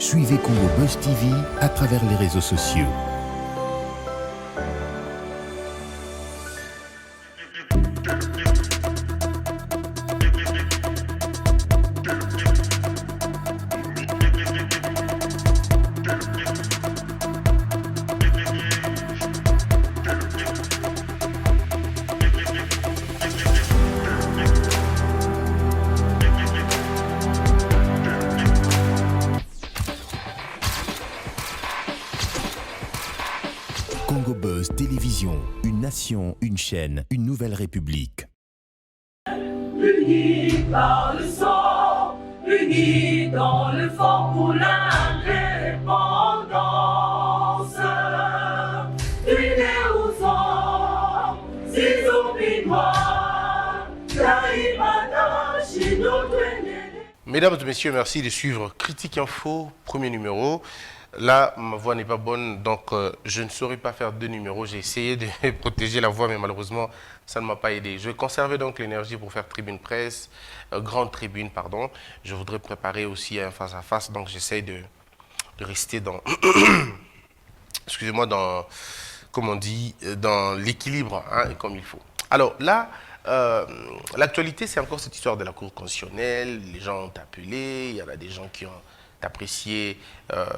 Suivez Congo Buzz TV à travers les réseaux sociaux. Congo Buzz Télévision, une nation, une chaîne, une nouvelle république. Unis par le sang, unis dans le fort pour l'indépendance. Unis aux hommes, si oubliez-moi, Taïmana, Chino, Mesdames et messieurs, merci de suivre Critique Info, premier numéro. Là, ma voix n'est pas bonne, donc je ne saurais pas faire 2 numéros. J'ai essayé de protéger la voix, mais malheureusement, ça ne m'a pas aidé. Je vais conserver donc l'énergie pour faire tribune presse, grande tribune, pardon. Je voudrais préparer aussi un face-à-face, donc j'essaie de rester dans, excusez-moi, dans, comme on dit, dans l'équilibre, hein, comme il faut. Alors là, l'actualité, c'est encore cette histoire de la Cour constitutionnelle. Les gens ont appelé, il y en a des gens qui ont apprécié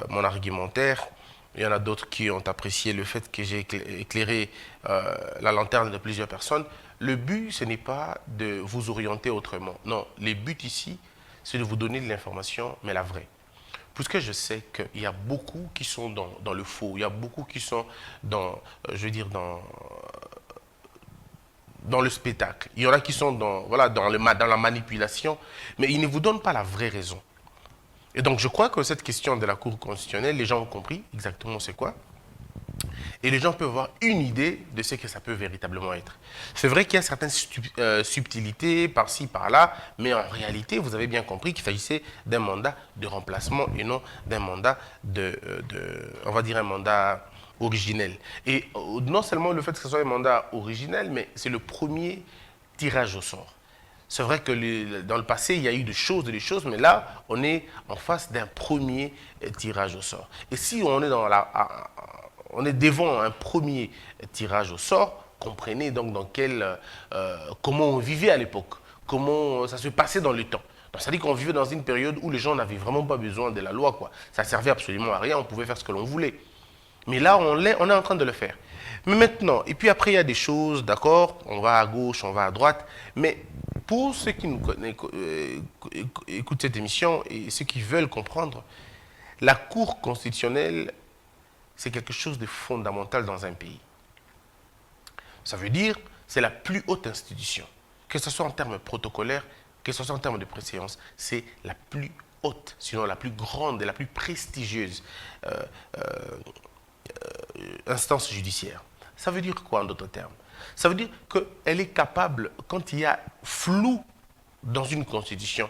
mon argumentaire. Il y en a d'autres qui ont apprécié le fait que j'ai éclairé la lanterne de plusieurs personnes. Le but, ce n'est pas de vous orienter autrement. Non, le but ici, c'est de vous donner de l'information, mais la vraie. Puisque je sais qu'il y a beaucoup qui sont dans le faux, il y a beaucoup qui sont dans, je veux dire, dans le spectacle. Il y en a qui sont voilà, dans la manipulation, mais ils ne vous donnent pas la vraie raison. Et donc, je crois que cette question de la Cour constitutionnelle, les gens ont compris exactement c'est quoi. Et les gens peuvent avoir une idée de ce que ça peut véritablement être. C'est vrai qu'il y a certaines subtilités par-ci, par-là, mais en réalité, vous avez bien compris qu'il s'agissait d'un mandat de remplacement et non d'un mandat on va dire un mandat originel. Et non seulement le fait que ce soit un mandat originel, mais c'est le premier tirage au sort. C'est vrai que dans le passé, il y a eu des choses, mais là, on est en face d'un premier tirage au sort. Et si on est, on est devant un premier tirage au sort, comprenez donc comment on vivait à l'époque, comment ça se passait dans le temps. C'est-à-dire qu'on vivait dans une période où les gens n'avaient vraiment pas besoin de la loi, quoi. Ça ne servait absolument à rien, on pouvait faire ce que l'on voulait. Mais là, on est en train de le faire. Mais maintenant, et puis après, il y a des choses, d'accord, on va à gauche, on va à droite, mais pour ceux qui écoutent cette émission et ceux qui veulent comprendre, la Cour constitutionnelle, c'est quelque chose de fondamental dans un pays. Ça veut dire c'est la plus haute institution, que ce soit en termes protocolaires, que ce soit en termes de préséance, c'est la plus haute, sinon la plus grande et la plus prestigieuse instance judiciaire. Ça veut dire quoi en d'autres termes? Ça veut dire qu'elle est capable, quand il y a flou dans une constitution,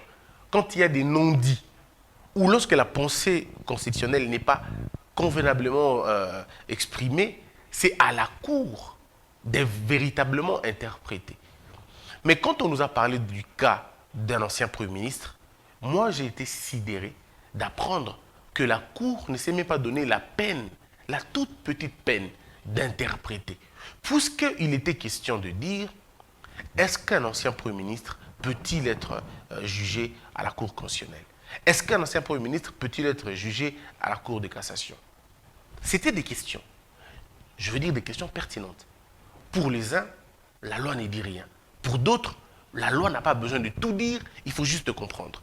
quand il y a des non-dits, ou lorsque la pensée constitutionnelle n'est pas convenablement exprimée, c'est à la Cour de véritablement interpréter. Mais quand on nous a parlé du cas d'un ancien Premier ministre, moi j'ai été sidéré d'apprendre que la Cour ne s'est même pas donné la peine, la toute petite peine d'interpréter. Puisqu'il était question de dire, est-ce qu'un ancien Premier ministre peut-il être jugé à la Cour constitutionnelle? Est-ce qu'un ancien Premier ministre peut-il être jugé à la Cour de cassation? C'était des questions. Je veux dire des questions pertinentes. Pour les uns, la loi ne dit rien. Pour d'autres, la loi n'a pas besoin de tout dire, il faut juste comprendre.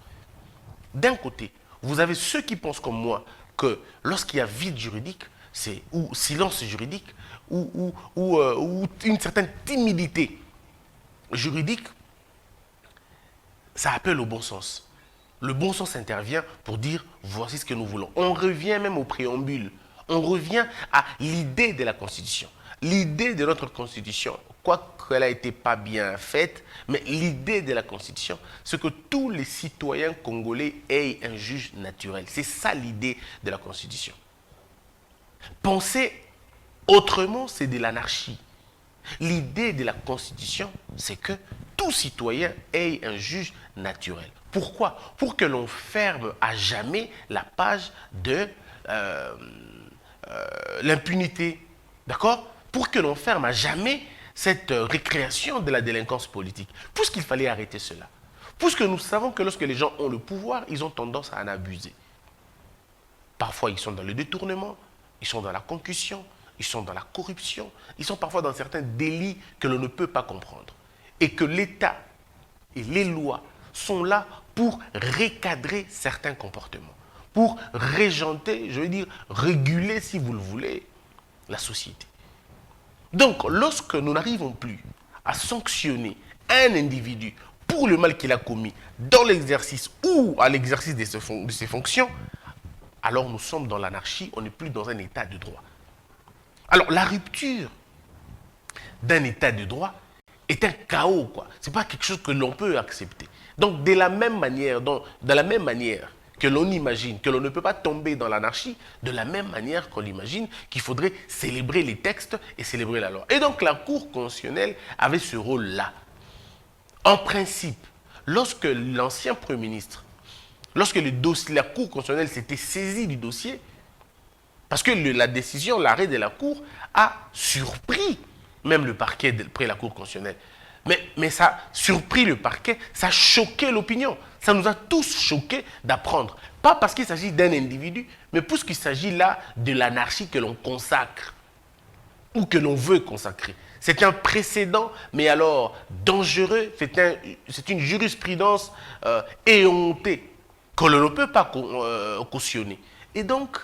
D'un côté, vous avez ceux qui pensent comme moi que lorsqu'il y a vide juridique, ou silence juridique, ou une certaine timidité juridique, ça appelle au bon sens. Le bon sens intervient pour dire voici ce que nous voulons. On revient même au préambule. On revient à l'idée de la Constitution. L'idée de notre Constitution, quoiqu'elle n'a été pas bien faite, mais l'idée de la Constitution, c'est que tous les citoyens congolais aient un juge naturel. C'est ça l'idée de la Constitution. Penser autrement, c'est de l'anarchie. L'idée de la Constitution, c'est que tout citoyen ait un juge naturel. Pourquoi? Pour que l'on ferme à jamais la page de l'impunité. D'accord? Pour que l'on ferme à jamais cette récréation de la délinquance politique. Puisqu'il fallait arrêter cela. Puisque nous savons que lorsque les gens ont le pouvoir, ils ont tendance à en abuser. Parfois, ils sont dans le détournement, ils sont dans la concussion, ils sont dans la corruption, ils sont parfois dans certains délits que l'on ne peut pas comprendre. Et que l'État et les lois sont là pour recadrer certains comportements, pour régenter, je veux dire, réguler, si vous le voulez, la société. Donc, lorsque nous n'arrivons plus à sanctionner un individu pour le mal qu'il a commis dans l'exercice ou à l'exercice de ses fonctions, alors nous sommes dans l'anarchie, on n'est plus dans un état de droit. Alors, la rupture d'un état de droit est un chaos, quoi. Ce n'est pas quelque chose que l'on peut accepter. Donc, de la même manière que l'on imagine que l'on ne peut pas tomber dans l'anarchie, de la même manière qu'on imagine qu'il faudrait célébrer les textes et célébrer la loi. Et donc, la Cour constitutionnelle avait ce rôle-là. En principe, lorsque l'ancien Premier ministre, lorsque la Cour constitutionnelle s'était saisie du dossier, parce que la décision, l'arrêt de la Cour a surpris même le parquet près la Cour constitutionnelle. Mais ça a surpris le parquet, ça a choqué l'opinion. Ça nous a tous choqués d'apprendre. Pas parce qu'il s'agit d'un individu, mais puisqu'il s'agit là de l'anarchie que l'on consacre ou que l'on veut consacrer. C'est un précédent, mais alors dangereux, c'est une jurisprudence éhontée que l'on ne peut pas cautionner. Et donc,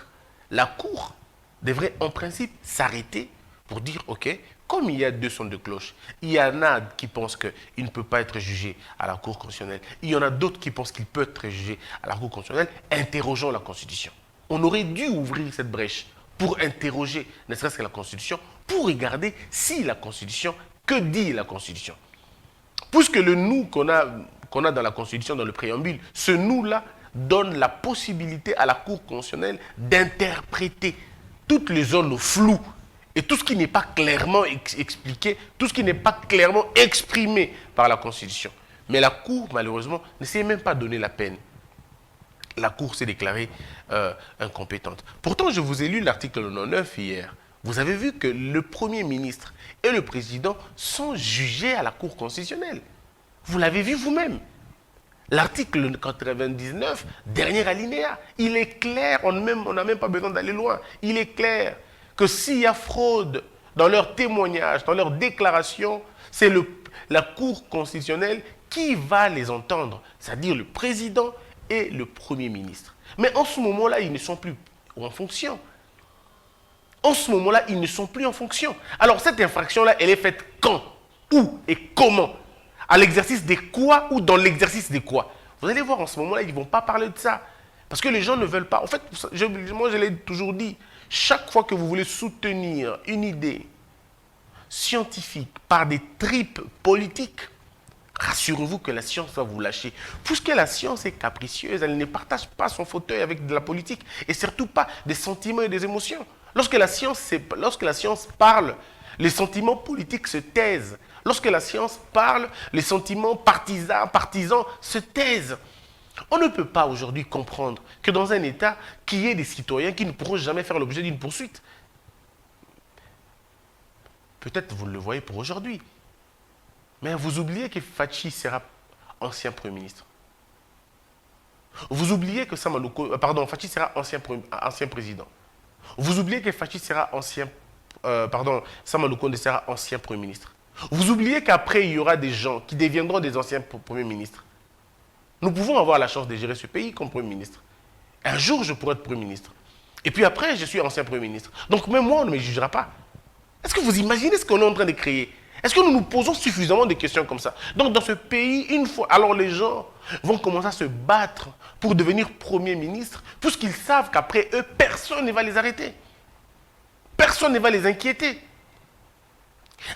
la Cour devrait en principe s'arrêter pour dire, ok, comme il y a deux sons de cloche, il y en a qui pensent qu'il ne peut pas être jugé à la Cour constitutionnelle, il y en a d'autres qui pensent qu'il peut être jugé à la Cour constitutionnelle, interrogeons la Constitution. On aurait dû ouvrir cette brèche pour interroger, ne serait-ce que la Constitution, pour regarder si la Constitution, que dit la Constitution. Puisque le nous qu'on a dans la Constitution, dans le préambule, ce nous-là donne la possibilité à la Cour constitutionnelle d'interpréter toutes les zones floues et tout ce qui n'est pas clairement expliqué, tout ce qui n'est pas clairement exprimé par la Constitution. Mais la Cour, malheureusement, ne s'est même pas donné la peine. La Cour s'est déclarée incompétente. Pourtant, je vous ai lu l'article 99 hier. Vous avez vu que le Premier ministre et le Président sont jugés à la Cour constitutionnelle. Vous l'avez vu vous-même. L'article 99, dernier alinéa, il est clair, on n'a même pas besoin d'aller loin. Il est clair que s'il y a fraude dans leurs témoignages, dans leurs déclarations, c'est la Cour constitutionnelle qui va les entendre, c'est-à-dire le Président et le Premier ministre. Mais en ce moment-là, ils ne sont plus en fonction. En ce moment-là, ils ne sont plus en fonction. Alors cette infraction-là, elle est faite quand, où et comment? À l'exercice de quoi ou dans l'exercice de quoi? Vous allez voir, en ce moment-là, ils ne vont pas parler de ça. Parce que les gens ne veulent pas. En fait, moi, je l'ai toujours dit, chaque fois que vous voulez soutenir une idée scientifique par des tripes politiques, rassurez-vous que la science va vous lâcher. Puisque la science est capricieuse, elle ne partage pas son fauteuil avec de la politique et surtout pas des sentiments et des émotions. Lorsque la science parle, les sentiments politiques se taisent. Lorsque la science parle, les sentiments partisans se taisent. On ne peut pas aujourd'hui comprendre que dans un État, qu'il y ait des citoyens qui ne pourront jamais faire l'objet d'une poursuite. Peut-être vous le voyez pour aujourd'hui. Mais vous oubliez que Fachi sera ancien Premier ministre. Vous oubliez que Fachi sera ancien président. Vous oubliez que Fachi sera Sama Lukonde sera ancien Premier ministre. Vous oubliez qu'après, il y aura des gens qui deviendront des anciens Premiers ministres. Nous pouvons avoir la chance de gérer ce pays comme Premier ministre. Un jour, je pourrai être Premier ministre. Et puis après, je suis ancien Premier ministre. Donc même moi, on ne me jugera pas. Est-ce que vous imaginez ce qu'on est en train de créer? Est-ce que nous nous posons suffisamment de questions comme ça? Donc dans ce pays, une fois, alors les gens vont commencer à se battre pour devenir Premier ministre, puisqu'ils savent qu'après eux, personne ne va les arrêter. Personne ne va les inquiéter.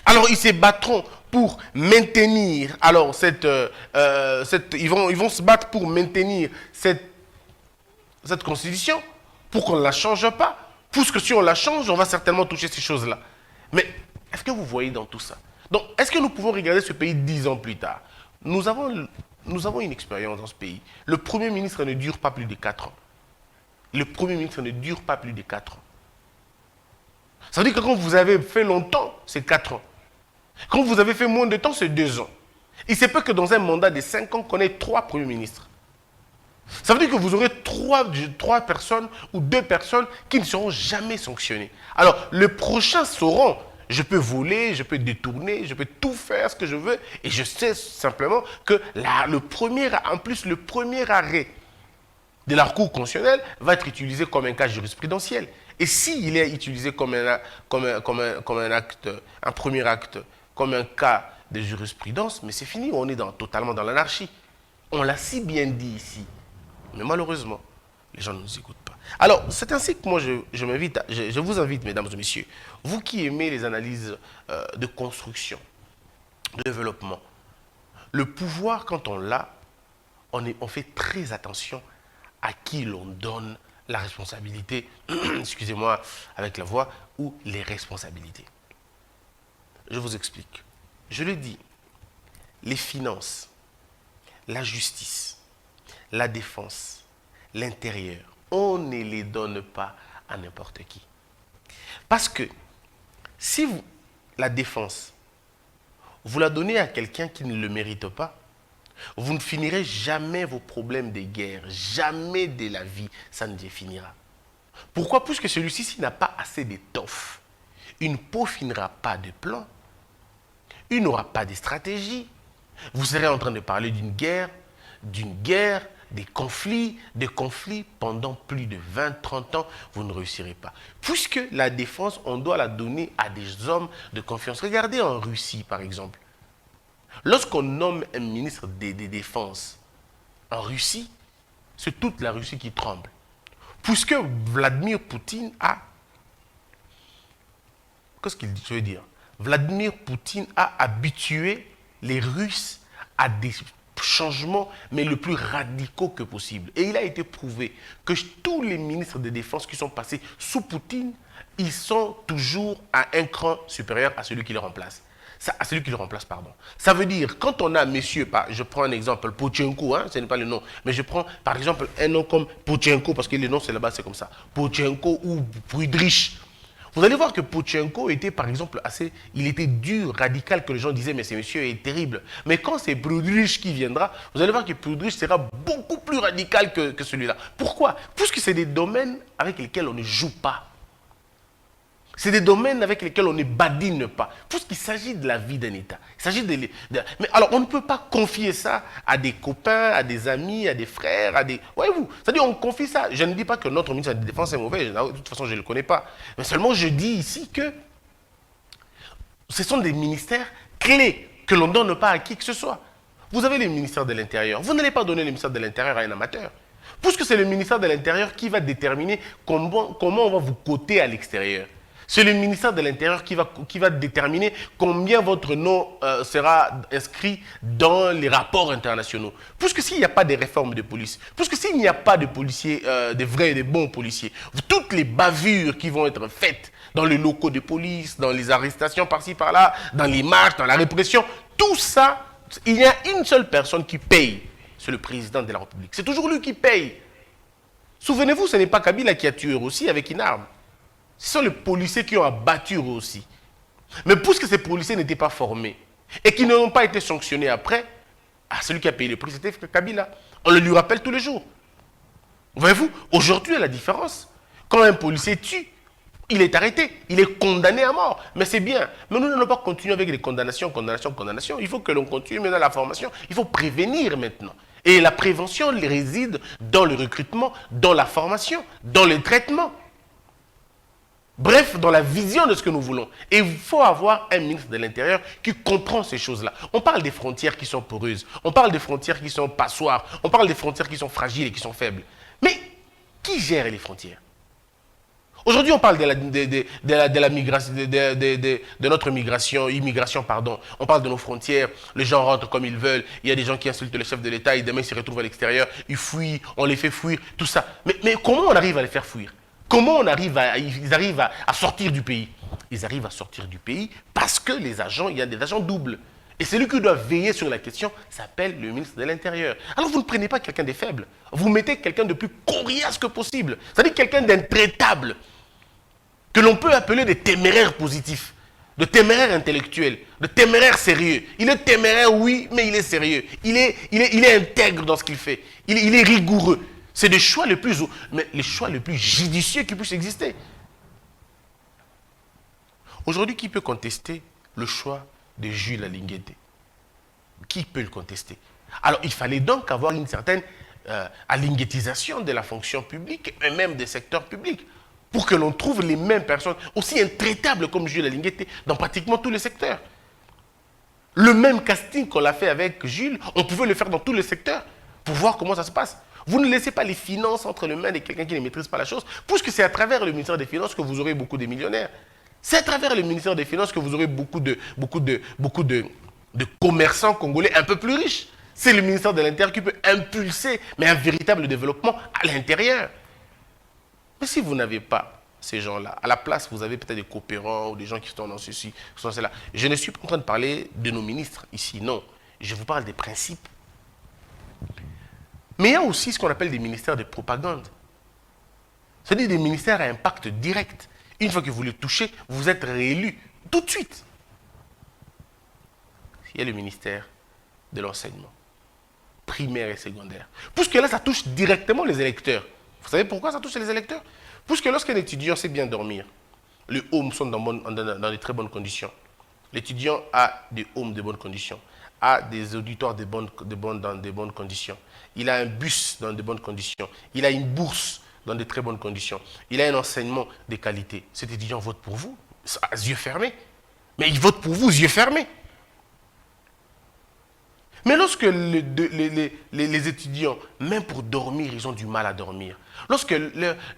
Alors ils se battront pour maintenir, alors ils vont se battre pour maintenir cette constitution, pour qu'on ne la change pas, puisque si on la change, on va certainement toucher ces choses-là. Mais est-ce que vous voyez dans tout ça? Donc, est-ce que nous pouvons regarder ce pays 10 ans plus tard? Nous avons Nous avons une expérience dans ce pays. Le Premier ministre ne dure pas plus de 4 ans. Le Premier ministre ne dure pas plus de 4 ans. Ça veut dire que quand vous avez fait longtemps, c'est 4 ans. Quand vous avez fait moins de temps, c'est 2 ans. Il se peut que dans un mandat de 5 ans, qu'on ait 3 premiers ministres. Ça veut dire que vous aurez 3 personnes ou 2 personnes qui ne seront jamais sanctionnées. Alors, le prochain sauront, je peux voler, je peux détourner, je peux tout faire ce que je veux. Et je sais simplement que le premier arrêt de la Cour constitutionnelle va être utilisé comme un cas jurisprudentiel. Et s'il est utilisé comme un premier acte, comme un cas de jurisprudence, mais c'est fini, on est totalement dans l'anarchie. On l'a si bien dit ici. Mais malheureusement, les gens ne nous écoutent pas. Alors, c'est ainsi que moi, je vous invite, mesdames et messieurs, vous qui aimez les analyses de construction, de développement, le pouvoir, quand on l'a, on fait très attention à qui l'on donne la responsabilité, excusez-moi avec la voix, ou les responsabilités. Je vous explique. Je le dis, les finances, la justice, la défense, l'intérieur, on ne les donne pas à n'importe qui. Parce que si la défense, vous la donnez à quelqu'un qui ne le mérite pas, vous ne finirez jamais vos problèmes de guerre, jamais de la vie, ça ne finira. Pourquoi? Puisque celui-ci, s'il n'a pas assez d'étoffe, il ne peaufinera pas de plan, il n'aura pas de stratégie. Vous serez en train de parler d'une guerre, des conflits pendant plus de 20-30 ans, vous ne réussirez pas. Puisque la défense, on doit la donner à des hommes de confiance. Regardez en Russie, par exemple. Lorsqu'on nomme un ministre des Défenses en Russie, c'est toute la Russie qui tremble. Puisque Vladimir Poutine a... Qu'est-ce qu'il dit? Je veux dire, Vladimir Poutine a habitué les Russes à des changements, mais le plus radicaux que possible. Et il a été prouvé que tous les ministres de défense qui sont passés sous Poutine, ils sont toujours à un cran supérieur à celui qui le remplace. Ça veut dire, quand on a messieurs, je prends un exemple, Pochenko, ce n'est pas le nom, mais je prends par exemple un nom comme Pochenko, parce que le nom c'est là-bas, c'est comme ça, Pochenko ou Prudrich. Vous allez voir que Pochenko était par exemple il était dur, radical, que les gens disaient, mais ce monsieur est terrible. Mais quand c'est Prudrich qui viendra, vous allez voir que Prudrich sera beaucoup plus radical que celui-là. Pourquoi? Puisque c'est des domaines avec lesquels on ne joue pas. C'est des domaines avec lesquels on ne badine pas. Puisqu'il s'agit de la vie d'un État. Il s'agit Mais alors, on ne peut pas confier ça à des copains, à des amis, à des frères, à des... Voyez-vous, c'est-à-dire on confie ça. Je ne dis pas que notre ministre de la Défense est mauvais. De toute façon, je ne le connais pas. Mais seulement, je dis ici que ce sont des ministères clés que l'on ne donne pas à qui que ce soit. Vous avez le ministère de l'Intérieur. Vous n'allez pas donner le ministère de l'Intérieur à un amateur. Puisque c'est le ministère de l'Intérieur qui va déterminer comment on va vous coter à l'extérieur. C'est le ministère de l'Intérieur qui va déterminer combien votre nom sera inscrit dans les rapports internationaux. Puisque s'il n'y a pas de réforme de police, puisque s'il n'y a pas de policiers, de vrais et de bons policiers, toutes les bavures qui vont être faites dans les locaux de police, dans les arrestations par-ci par-là, dans les marches, dans la répression, tout ça, il y a une seule personne qui paye, c'est le président de la République. C'est toujours lui qui paye. Souvenez-vous, ce n'est pas Kabila qui a tué aussi avec une arme. Ce sont les policiers qui ont abattu aussi. Mais puisque ces policiers n'étaient pas formés et qui n'ont pas été sanctionnés après, celui qui a payé le prix, c'était Kabila. On le lui rappelle tous les jours. Voyez-vous, aujourd'hui, la différence. Quand un policier tue, il est arrêté, il est condamné à mort. Mais c'est bien. Mais nous n'allons pas continuer avec les condamnations. Il faut que l'on continue maintenant la formation. Il faut prévenir maintenant. Et la prévention réside dans le recrutement, dans la formation, dans le traitement. Bref, dans la vision de ce que nous voulons. Et il faut avoir un ministre de l'Intérieur qui comprend ces choses-là. On parle des frontières qui sont poreuses. On parle des frontières qui sont passoires. On parle des frontières qui sont fragiles et qui sont faibles. Mais qui gère les frontières? Aujourd'hui, on parle de notre immigration, pardon. On parle de nos frontières. Les gens rentrent comme ils veulent. Il y a des gens qui insultent le chef de l'État et demain ils se retrouvent à l'extérieur. Ils fuient, on les fait fuir, tout ça. Mais comment on arrive à les faire fuir? Comment ils arrivent à sortir du pays? Ils arrivent à sortir du pays parce que il y a des agents doubles. Et celui qui doit veiller sur la question s'appelle le ministre de l'Intérieur. Alors vous ne prenez pas quelqu'un de faible, vous mettez quelqu'un de plus coriace que possible, c'est-à-dire quelqu'un d'intraitable, que l'on peut appeler des téméraires positifs, de téméraires intellectuels, de téméraires sérieux. Il est téméraire, oui, mais il est sérieux. Il est intègre dans ce qu'il fait. Il est rigoureux. C'est le choix le plus judicieux qui puisse exister. Aujourd'hui, qui peut contester le choix de Jules Alinguete? Qui peut le contester? Alors, il fallait donc avoir une certaine alinguetisation de la fonction publique et même des secteurs publics pour que l'on trouve les mêmes personnes aussi intraitables comme Jules Alinguete dans pratiquement tous les secteurs. Le même casting qu'on l'a fait avec Jules, on pouvait le faire dans tous les secteurs pour voir comment ça se passe. Vous ne laissez pas les finances entre les mains de quelqu'un qui ne maîtrise pas la chose, puisque c'est à travers le ministère des Finances que vous aurez beaucoup de millionnaires. C'est à travers le ministère des Finances que vous aurez beaucoup de commerçants congolais un peu plus riches. C'est le ministère de l'Intérieur qui peut impulser, mais un véritable développement à l'intérieur. Mais si vous n'avez pas ces gens-là, à la place, vous avez peut-être des coopérants ou des gens qui sont dans ceci, qui sont dans cela. Je ne suis pas en train de parler de nos ministres ici, non. Je vous parle des principes. Mais il y a aussi ce qu'on appelle des ministères de propagande. C'est-à-dire des ministères à impact direct. Une fois que vous les touchez, vous êtes réélu tout de suite. Il y a le ministère de l'enseignement, primaire et secondaire. Puisque là, ça touche directement les électeurs. Vous savez pourquoi ça touche les électeurs? Puisque lorsqu'un étudiant sait bien dormir, les homes sont dans de très bonnes conditions. L'étudiant a des homes de bonnes conditions, a des auditoires dans de bonnes conditions. Il a un bus dans de bonnes conditions. Il a une bourse dans de très bonnes conditions. Il a un enseignement de qualité. Cet étudiant vote pour vous, yeux fermés. Mais il vote pour vous, yeux fermés. Mais lorsque les étudiants, même pour dormir, ils ont du mal à dormir, lorsque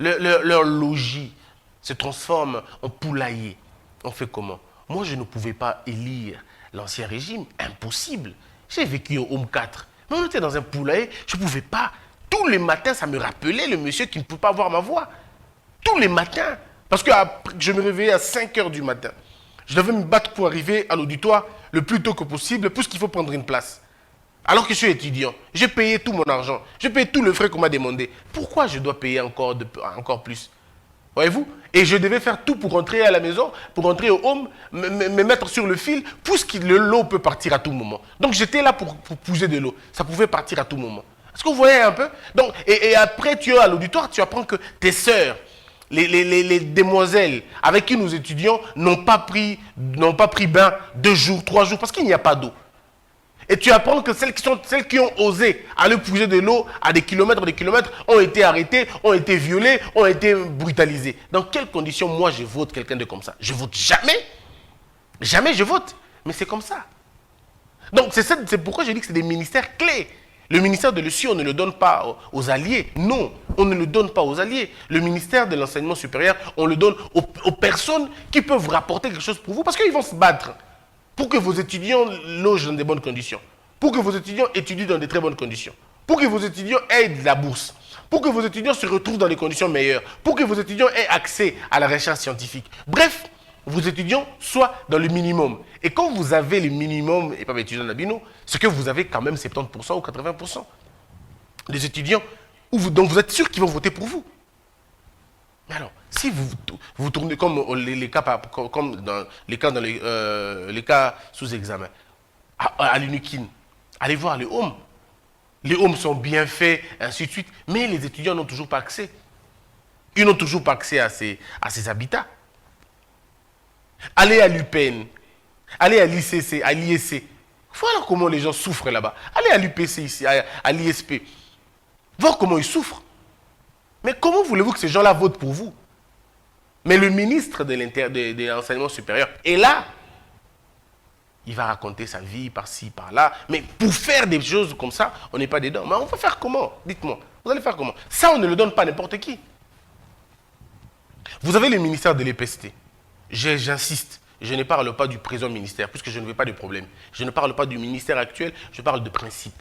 leur logis se transforme en poulailler, on fait comment? Moi, je ne pouvais pas élire l'ancien régime, impossible. J'ai vécu au Home 4, mais on était dans un poulailler, je ne pouvais pas. Tous les matins, ça me rappelait le monsieur qui ne peut pas avoir ma voix. Tous les matins. Parce que je me réveillais à 5 h du matin. Je devais me battre pour arriver à l'auditoire le plus tôt que possible, puisqu'il faut prendre une place. Alors que je suis étudiant, j'ai payé tout mon argent, j'ai payé tous les frais qu'on m'a demandé. Pourquoi je dois payer encore plus? Voyez-vous? Et je devais faire tout pour rentrer à la maison, pour rentrer au home, me mettre sur le fil, puisque l'eau peut partir à tout moment. Donc j'étais là pour pousser de l'eau. Ça pouvait partir à tout moment. Est-ce que vous voyez un peu? Donc, et après, tu es à l'auditoire, tu apprends que tes sœurs, les demoiselles avec qui nous étudions n'ont pas pris bain 2 jours, 3 jours, parce qu'il n'y a pas d'eau. Et tu apprends que celles qui ont osé aller puiser de l'eau à des kilomètres, ont été arrêtées, ont été violées, ont été brutalisées. Dans quelles conditions, moi, je vote quelqu'un de comme ça? Je vote jamais. Jamais je vote. Mais c'est comme ça. Donc, c'est pourquoi je dis que c'est des ministères clés. Le ministère de l'ESU, on ne le donne pas aux alliés. Non, on ne le donne pas aux alliés. Le ministère de l'enseignement supérieur, on le donne aux personnes qui peuvent rapporter quelque chose pour vous, parce qu'ils vont se battre pour que vos étudiants logent dans de bonnes conditions, pour que vos étudiants étudient dans de très bonnes conditions, pour que vos étudiants aient de la bourse, pour que vos étudiants se retrouvent dans des conditions meilleures, pour que vos étudiants aient accès à la recherche scientifique. Bref, vos étudiants soient dans le minimum. Et quand vous avez le minimum, et pas mes étudiants d'Abino, c'est que vous avez quand même 70% ou 80% des étudiants dont vous êtes sûr qu'ils vont voter pour vous. Mais alors, si vous tournez comme les cas sous examen, à l'UNIKIN, allez voir les homes. Les homes sont bien faits, ainsi de suite, mais les étudiants n'ont toujours pas accès. Ils n'ont toujours pas accès à ces habitats. Allez à l'UPN, allez à l'ICC, à l'ISC. Voilà comment les gens souffrent là-bas. Allez à l'UPC ici, à l'ISP. Voir comment ils souffrent. Mais comment voulez-vous que ces gens-là votent pour vous? Mais le ministre de l'enseignement supérieur est là. Il va raconter sa vie par-ci, par-là. Mais pour faire des choses comme ça, on n'est pas dedans. Mais on va faire comment? Dites-moi. Vous allez faire comment? Ça, on ne le donne pas à n'importe qui. Vous avez le ministère de l'EPST. J'insiste, je ne parle pas du présent ministère, puisque je ne veux pas de problème. Je ne parle pas du ministère actuel, je parle de principe.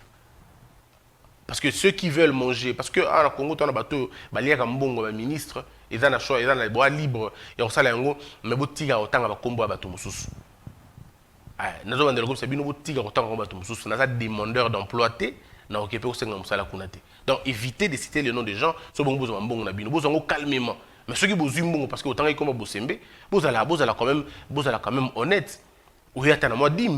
Parce que ceux qui veulent manger, parce que à Congo, tu as un ministre, ils ont un choix, ils ont un droit libre, et on sait mais Nous avons des groupes, nous avons demandeurs d'emploi, nous avons donc évitez de citer le nom des gens, vous avez calmement. Mais ceux qui vous parce que autant que vous vous allez quand même honnête. Vous avez un dit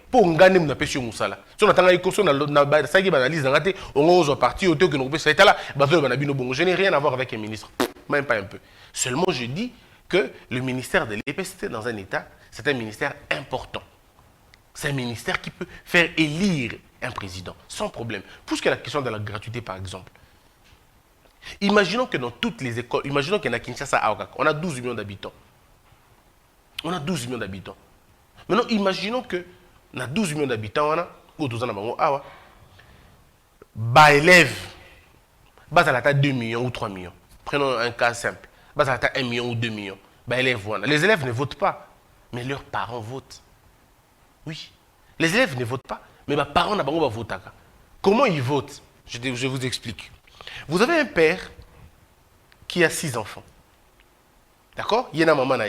pour gagner na pêche musala. Si on attend na ça qui analyse dans on va partir au que nous peut ça là, je n'ai rien à voir avec un ministre, même pas un peu. Seulement je dis que le ministère de l'EPST dans un état, c'est un ministère important. C'est un ministère qui peut faire élire un président sans problème. Puisque la question de la gratuité par exemple. Imaginons que dans toutes les écoles, imaginons qu'il y en a Kinshasa à Okak, on a 12 millions d'habitants. On a 12 millions d'habitants. Maintenant, imaginons que dans 12 millions d'habitants, on a 12 ans, élève, bas à la taille 2 millions ou 3 millions. Prenons un cas simple. Bas à la taille 1 million ou 2 millions. Les élèves ne votent pas, mais leurs parents votent. Oui. Les élèves ne votent pas, mais leurs parents ne votent pas. Comment ils votent? Je vous explique. Vous avez un père qui a 6 enfants. D'accord? Il y a une maman,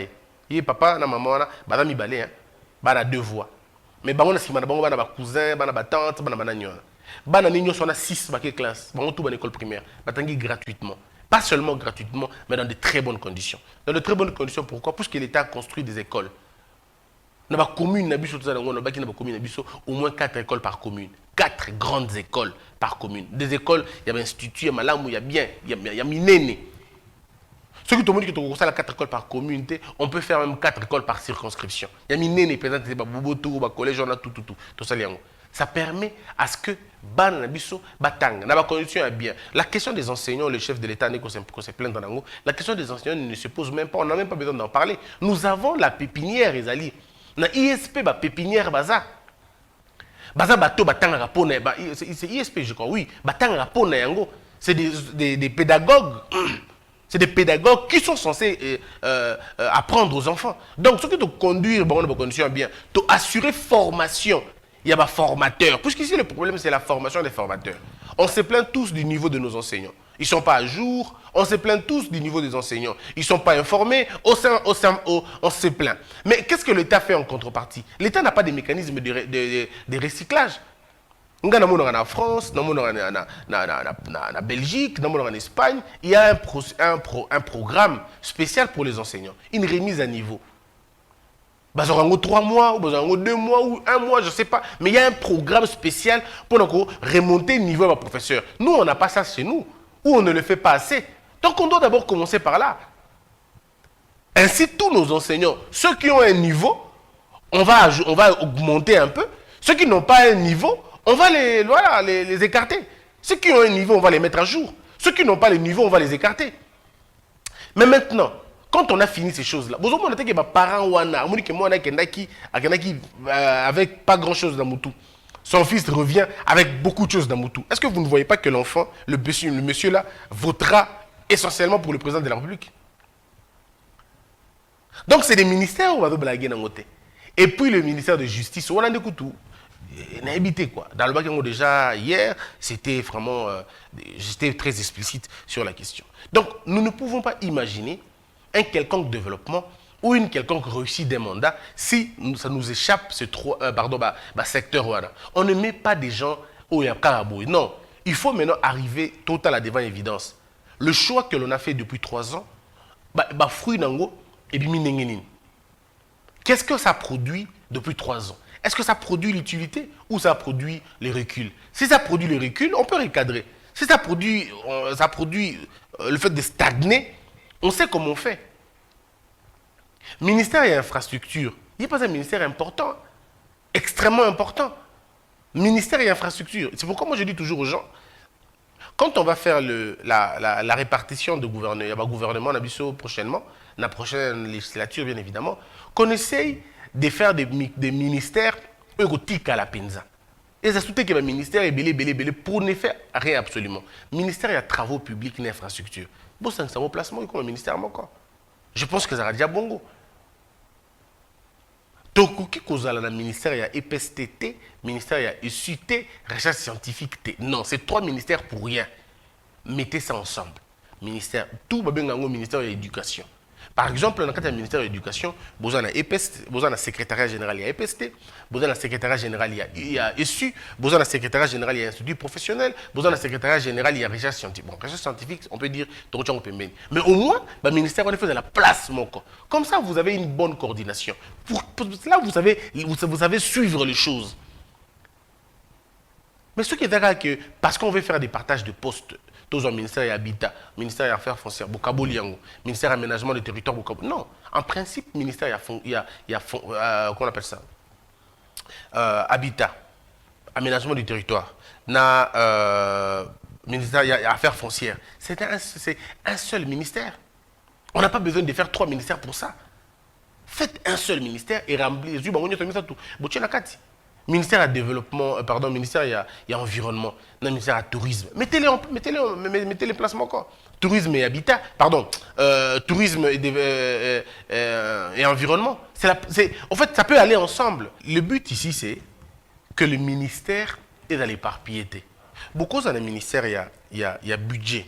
il y a papa, une maman, madame Ibalé, il a 2 voix. Mais il y a des cousins, des tantes, des nions. Il y a 6 classes, il y a une école primaire, gratuitement. Pas seulement gratuitement, mais dans de très bonnes conditions. Dans de très bonnes conditions, pourquoi? Parce que l'État a construit des écoles. Dans la commune, au moins 4 écoles par commune. 4 grandes écoles par commune. Des écoles, il y a un institut, il y a bien, il y a minéné. Ceux qui te disent que tu as 4 écoles par communauté, on peut faire même 4 écoles par circonscription. Il y a minéné, par exemple, il y a collège, on a tout ça. Ça permet à ce que la question des enseignants, le chef de l'État n'est qu'on se plaint dans l'angle. La question des enseignants ne se pose même pas, on n'a même pas besoin d'en parler. Nous avons la pépinière, Ezali. Na ISP, la pépinière, baza. Baza bateau, batang rapone, c'est ISP, je crois, oui. Batang rapone, yango. C'est des pédagogues. C'est des pédagogues qui sont censés apprendre aux enfants. Donc, ce qui te conduire, bon, on conditions bien, te assurer formation. Il y a des formateurs. Puisqu'ici, le problème, c'est la formation des formateurs. On se plaint tous du niveau de nos enseignants. Ils ne sont pas à jour. On se plaint tous du niveau des enseignants. Ils ne sont pas informés. On se plaint. Mais qu'est-ce que l'État fait en contrepartie? L'État n'a pas de mécanisme de recyclage. En France, en Belgique, en Espagne, il y a un programme spécial pour les enseignants. Une remise à niveau. Bah, 3 mois, ou 2 mois, ou 1 mois, je ne sais pas. Mais il y a un programme spécial pour remonter le niveau de professeur. Nous, on n'a pas ça chez nous, ou on ne le fait pas assez. Donc, on doit d'abord commencer par là. Ainsi, tous nos enseignants, ceux qui ont un niveau, on va augmenter un peu. Ceux qui n'ont pas un niveau, on va les écarter. Ceux qui ont un niveau, on va les mettre à jour. Ceux qui n'ont pas le niveau, on va les écarter. Mais maintenant, quand on a fini ces choses-là, vous avez dit que mes parents, avec pas grand-chose dans Moutou. Son fils revient avec beaucoup de choses dans Moutou. Est-ce que vous ne voyez pas que l'enfant, le monsieur-là, votera essentiellement pour le président de la République? Donc, c'est des ministères où on va blaguer dans côté. Et puis, le ministère de Justice, on a des coups on a habité quoi. Dans le bac, déjà hier, c'était vraiment, j'étais très explicite sur la question. Donc, nous ne pouvons pas imaginer un quelconque développement ou une quelconque réussite des mandats si ça nous échappe ce secteur. On ne met pas des gens au Yakaraboué. Non, il faut maintenant arriver total à devant évidence. Le choix que l'on a fait depuis 3 ans, fruit nango et bimi. Qu'est-ce que ça produit depuis 3 ans? Est-ce que ça produit l'utilité ou ça produit les reculs? Si ça produit les reculs, on peut recadrer. Si ça produit le fait de stagner, on sait comment on fait. Ministère et infrastructure, il n'est pas un ministère important, extrêmement important. Ministère et infrastructure. C'est pourquoi moi je dis toujours aux gens, quand on va faire la répartition de gouvernement, prochainement, la prochaine législature bien évidemment, qu'on essaye de faire des ministères érotiques à la penza. Et ça soutient que le ministère est belé pour ne faire rien absolument. Ministère et travaux publics et infrastructures. Bon, c'est un placement comme le ministère encore. Je pense que ça va déjà bongo. Donc, qui cause le ministère, il y a EPSTT, ministère, il y a SUT, recherche scientifique. Non, c'est 3 ministères pour rien. Mettez ça ensemble. Ministère, tout va bien dans le ministère de l'éducation. Par exemple, dans le cadre du ministère de l'Éducation, vous avez EPST, vous avez le secrétariat général, il y a EPST, vous avez le secrétariat général, il y a ESU, vous avez le secrétariat général, il y a Institut professionnel, vous avez le secrétariat général, il y a recherche scientifique. Bon, recherche scientifique, on peut dire, mais au moins, le ministère, on est fait de la place, mon corps. Comme ça, vous avez une bonne coordination. Là, vous savez suivre les choses. Mais ce qui est d'accord, que parce qu'on veut faire des partages de postes, tous au ministère de l'Habitat, ministère des Affaires foncières, Bokabo Liango, ministère de l'Aménagement du territoire, Bokabo. Non, en principe, ministère, il y a comment on appelle ça Habitat, Aménagement du territoire, ministère des Affaires foncières. C'est un seul ministère. On n'a pas besoin de faire 3 ministères pour ça. Faites un seul ministère et remplissez. Ministère de développement, pardon, ministère il y a environnement, ministère à tourisme. Mettez les placements encore. Tourisme et habitat, pardon, tourisme et environnement. En fait, ça peut aller ensemble. Le but ici, c'est que le ministère est dans l'éparpillité. Beaucoup dans le ministère, il y a budget.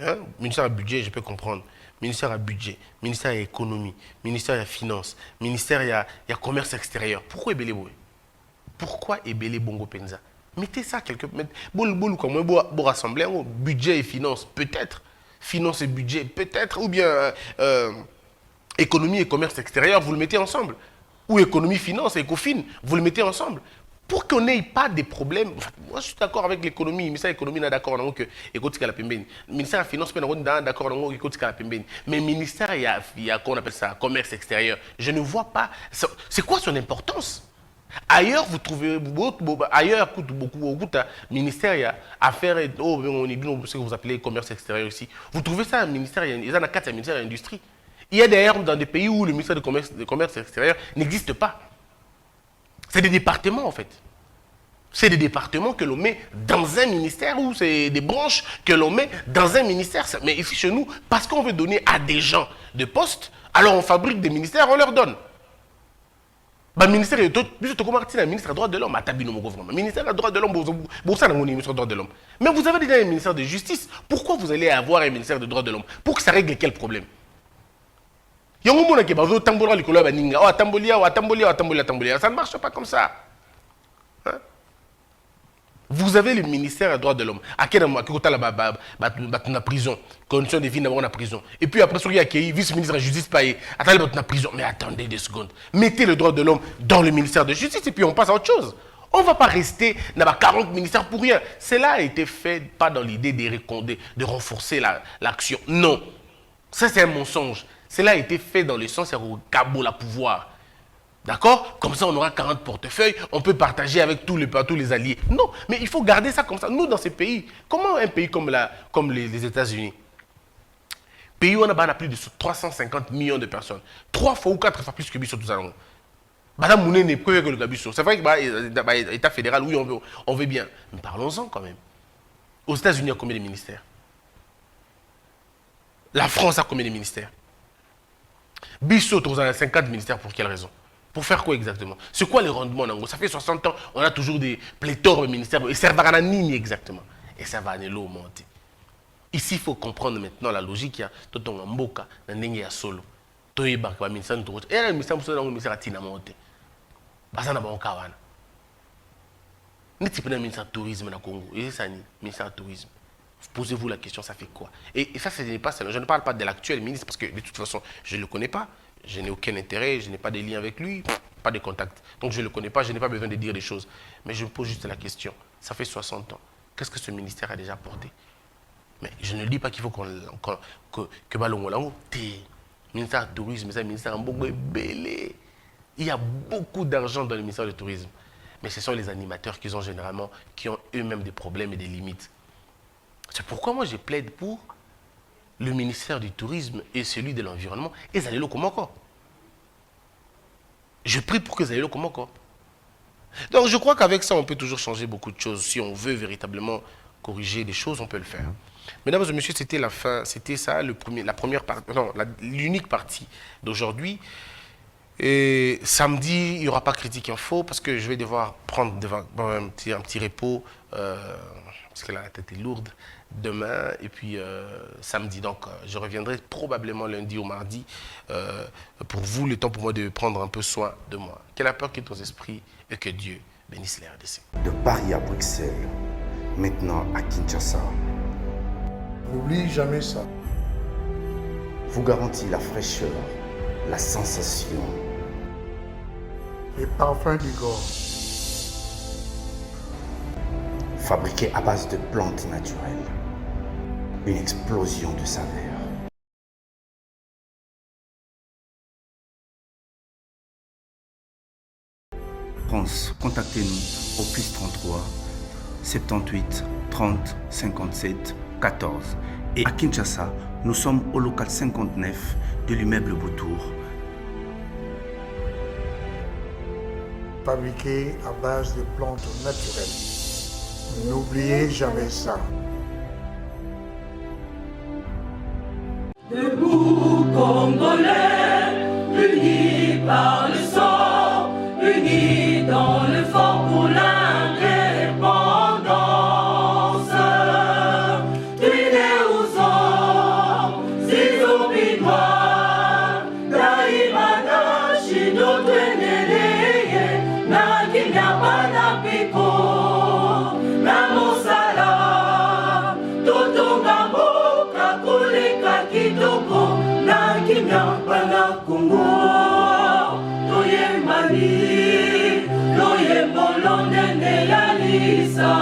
Hein? Ministère à budget, je peux comprendre. Ministère à budget, ministère à économie, ministère à finance, ministère il y a commerce extérieur. Pourquoi Ebeleboué? Pourquoi Ebele Bongo Penza? Mettez ça quelque part. Vous rassemblez budget et finance, peut-être. Finance et budget, peut-être. Ou bien économie et commerce extérieur, vous le mettez ensemble. Ou économie, finance et écofine, vous le mettez ensemble. Pour qu'on n'ait pas de problèmes. Moi, je suis d'accord avec l'économie. Le ministère de l'économie n'est d'accord avec la pembeni. Le ministère de la finance n'est d'accord avec la pembeni. Mais le ministère, il y a qu'on appelle ça, commerce extérieur. Je ne vois pas. C'est quoi son importance? Ailleurs, vous trouvez ailleurs, beaucoup de ministères, il y a affaires, ce que vous appelez commerce extérieur ici. Vous trouvez ça un ministère, il y a 4 ministères de l'industrie. Il y a d'ailleurs dans des pays où le ministère de commerce extérieur n'existe pas. C'est des départements en fait. C'est des départements que l'on met dans un ministère ou c'est des branches que l'on met dans un ministère. Mais ici chez nous, parce qu'on veut donner à des gens des postes, alors on fabrique des ministères, on leur donne. Le ministère des droits de l'homme, ministère des droits de l'homme, mais vous avez déjà un ministère de justice. Pourquoi vous allez avoir un ministère des droits de l'homme? Pour que ça règle quel problème? Ça ne marche pas comme ça. Hein? Vous avez le ministère des droits de l'homme. À quel moment la prison, condition de vie dans la prison. Et puis après, il y a le vice-ministre de la justice payé. Attendez, la prison. Mais attendez 2 secondes. Mettez le droit de l'homme dans le ministère de justice et puis on passe à autre chose. On ne va pas rester dans 40 ministères pour rien. Cela a été fait pas dans l'idée de renforcer l'action. Non. Ça, c'est un mensonge. Cela a été fait dans le sens où Cabo la pouvoir. D'accord? Comme ça, on aura 40 portefeuilles, on peut partager avec tous les alliés. Non, mais il faut garder ça comme ça. Nous, dans ces pays, comment un pays comme les États-Unis, pays où on a plus de 350 millions de personnes, 3 fois ou 4 fois plus que Bissau, tout ça. C'est vrai que l'État fédéral, oui, on veut bien. Mais parlons-en quand même. Aux États-Unis, il y a combien de ministères? La France a combien de ministères? Bissau, on a 50 ministères, pour quelle raison? Pour faire quoi exactement? C'est quoi le rendement? Ça fait 60 ans, on a toujours des pléthores de ministères. Et ça va à Nini exactement. Et ça va à l'eau monter. Ici, il faut comprendre maintenant la logique. Il y a tout un mboka, un nengue à solo. Tout est barqué, le ministère de l'Autorité. Et le ministère à Tina monter. Basana ba okawana. Ni type de ministère de tourisme au Congo. Et c'est ça, ministère de tourisme. Posez-vous la question, ça fait quoi? Et ça, ce n'est pas ça. Je ne parle pas de l'actuel ministre parce que de toute façon, je ne le connais pas. Je n'ai aucun intérêt, je n'ai pas de lien avec lui, pas de contact. Donc je ne le connais pas, je n'ai pas besoin de dire des choses. Mais je me pose juste la question. Ça fait 60 ans. Qu'est-ce que ce ministère a déjà porté? Mais je ne dis pas qu'il faut que Balongolango, ministère du tourisme, c'est ministère Mbongo est belé. Il y a beaucoup d'argent dans le ministère du tourisme. Mais ce sont les animateurs qui ont eux-mêmes des problèmes et des limites. C'est pourquoi moi je plaide pour le ministère du tourisme et celui de l'environnement et Zalelo Komoko. Je prie pour que Zalelo Komoko. Donc je crois qu'avec ça, on peut toujours changer beaucoup de choses. Si on veut véritablement corriger des choses, on peut le faire. Mesdames et messieurs, c'était la fin, c'était ça, la première partie, non, l'unique partie d'aujourd'hui. Et samedi, il n'y aura pas critique info parce que je vais devoir prendre un petit repos parce que la tête est lourde demain et puis samedi. Donc, je reviendrai probablement lundi ou mardi pour vous, le temps pour moi de prendre un peu soin de moi. Que la peur quitte aux esprits et que Dieu bénisse les RDC. De Paris à Bruxelles, maintenant à Kinshasa. N'oublie jamais ça. Vous garantit la fraîcheur, la sensation. Les parfums d'Igor. Fabriqué à base de plantes naturelles. Une explosion de saveurs. France, contactez-nous au +33 78 30 57 14. Et à Kinshasa, nous sommes au local 59 de l'immeuble Beautour. Fabriqué à base de plantes naturelles. N'oubliez jamais ça. Debout Congolais, unis par le sang, unis dans le fort pour l'indépendance. Tués aux hommes, si obinois, daimana shido tweneleye, na kinyabana piko, na mosala, totonga mboka koleka kitoko, na kinyabana Kongo, toyembani, toyembolo nene ya lisa.